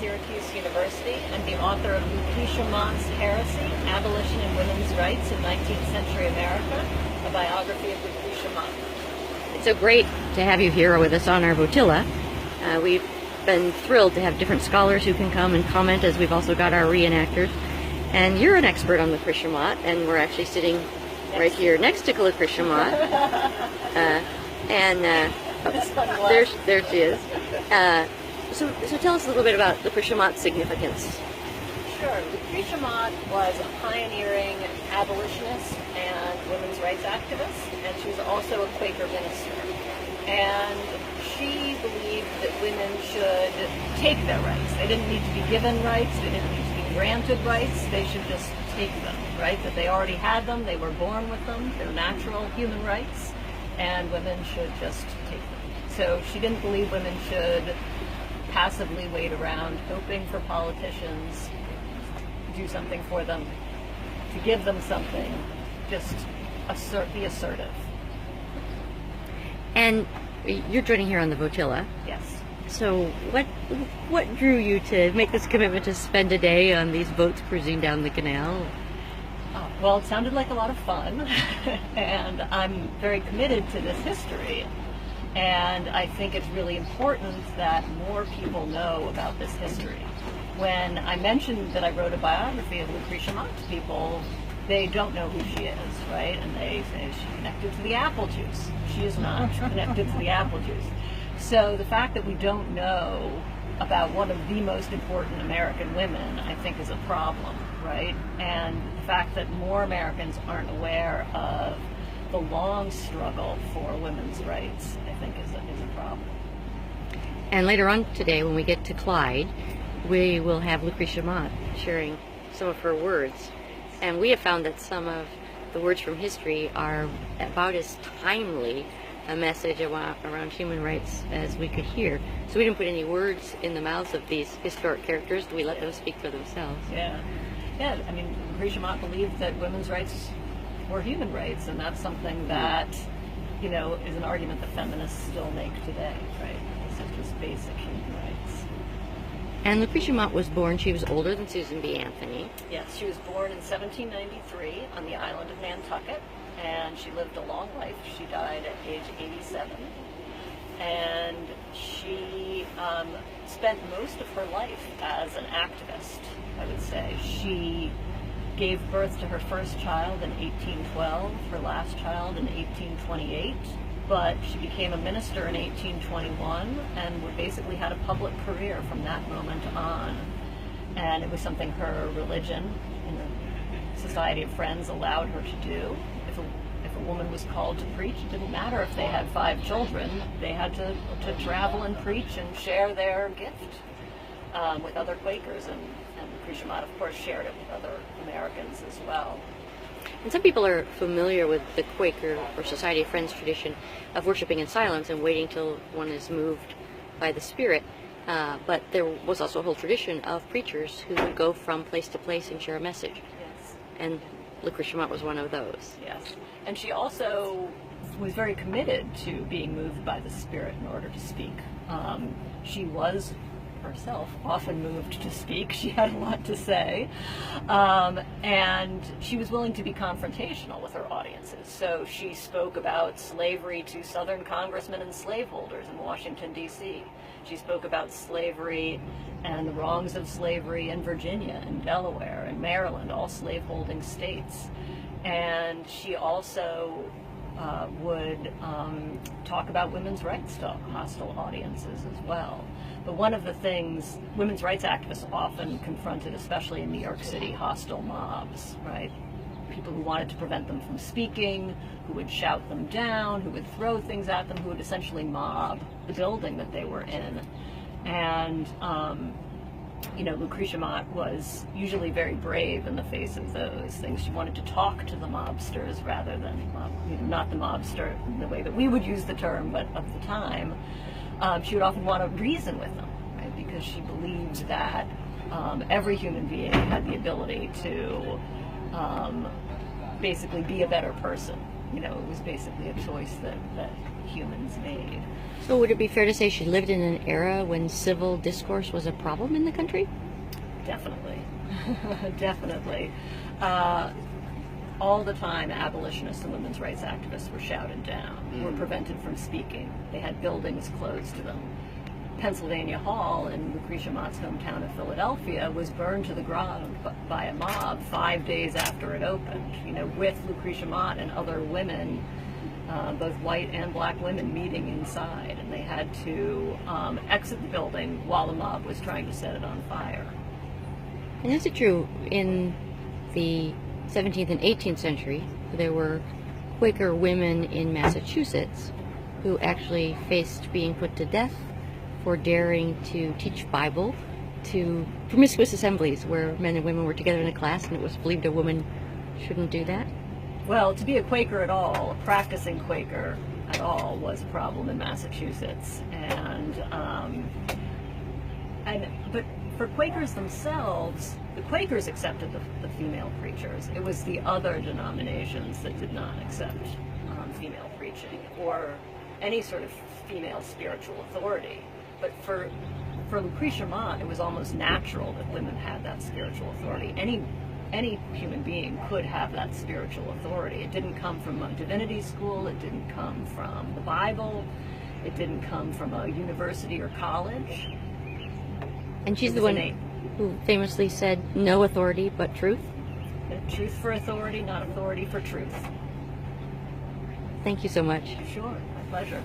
Syracuse University. I'm the author of Lucretia Mott's Heresy, Abolition and Women's Rights in 19th Century America, a biography of Lucretia Mott. It's so great to have you here with us on our Votilla. We've been thrilled to have different scholars who can come and comment, as we've also got our reenactors. And you're an expert on Lucretia Mott, and we're actually sitting right here next to Lucretia Mott. There she is. So tell us a little bit about Lucretia Mott's significance. Sure. Lucretia Mott was a pioneering abolitionist and women's rights activist, and she was also a Quaker minister. And she believed that women should take their rights. They didn't need to be given rights. They didn't need to be granted rights. They should just take them, right? That they already had them. They were born with them. They're natural human rights, and women should just take them. So she didn't believe women should passively wait around hoping for politicians to do something for them, to give them something. Just be assertive. And you're joining here on the Votilla. Yes. So what drew you to make this commitment to spend a day on these boats cruising down the canal? Well, it sounded like a lot of fun, and I'm very committed to this history. And I think it's really important that more people know about this history. When I mentioned that I wrote a biography of Lucretia Mott to people, they don't know who she is, right? And they say she's connected to the apple juice. She is not connected to the apple juice. So the fact that we don't know about one of the most important American women, I think, is a problem, right? And the fact that more Americans aren't aware of the long struggle for women's rights, I think, is a problem. And later on today, when we get to Clyde, we will have Lucretia Mott sharing some of her words. And we have found that some of the words from history are about as timely a message around human rights as we could hear. So we didn't put any words in the mouths of these historic characters. We let them speak for themselves. Yeah. I mean, Lucretia Mott believed that women's rights were human rights, and that's something that, is an argument that feminists still make today, right? It's just basic human rights. And Lucretia Mott was born, she was older than Susan B. Anthony. Yes, she was born in 1793 on the island of Nantucket, and she lived a long life. She died at age 87. And she spent most of her life as an activist, I would say. She gave birth to her first child in 1812, her last child in 1828, but she became a minister in 1821 and basically had a public career from that moment on. And it was something her religion and the Society of Friends allowed her to do. If a woman was called to preach, it didn't matter if they had 5 children. They had to travel and preach and share their gift with other Quakers, and Lucretia Mott, of course, shared it with other Americans as well. And some people are familiar with the Quaker or Society of Friends tradition of worshiping in silence and waiting till one is moved by the Spirit. But there was also a whole tradition of preachers who would go from place to place and share a message. Yes. And Lucretia Mott was one of those. Yes. And she also was very committed to being moved by the Spirit in order to speak. She was herself often moved to speak. She had a lot to say. And she was willing to be confrontational with her audiences. So she spoke about slavery to Southern congressmen and slaveholders in Washington, D.C. She spoke about slavery and the wrongs of slavery in Virginia and Delaware and Maryland, all slaveholding states. And she also would talk about women's rights to hostile audiences as well. But one of the things women's rights activists often confronted, especially in New York City, hostile mobs, right? People who wanted to prevent them from speaking, who would shout them down, who would throw things at them, who would essentially mob the building that they were in. And, Lucretia Mott was usually very brave in the face of those things. She wanted to talk to the mobsters rather than, not the mobster in the way that we would use the term, but of the time. She would often want to reason with them, right? Because she believed that every human being had the ability to basically be a better person it was basically a choice that humans made. So would it be fair to say she lived in an era when civil discourse was a problem in the country? Definitely. Definitely. All the time, abolitionists and women's rights activists were shouted down, were prevented from speaking. They had buildings closed to them. Pennsylvania Hall in Lucretia Mott's hometown of Philadelphia was burned to the ground by a mob 5 days after it opened, with Lucretia Mott and other women, both white and black women, meeting inside, and they had to exit the building while the mob was trying to set it on fire. And is it true in the 17th and 18th century there were Quaker women in Massachusetts who actually faced being put to death for daring to teach Bible to promiscuous assemblies where men and women were together in a class, and it was believed a woman shouldn't do that? Well, to be a Quaker at all, a practicing Quaker at all, was a problem in Massachusetts, but for Quakers themselves, the Quakers accepted the female preachers. It was the other denominations that did not accept female preaching or any sort of female spiritual authority. But for Lucretia Mott, it was almost natural that women had that spiritual authority. Any human being could have that spiritual authority. It didn't come from a divinity school. It didn't come from the Bible. It didn't come from a university or college. And she's the one who famously said, "No authority but truth." Truth for authority, not authority for truth. Thank you so much. Sure, my pleasure.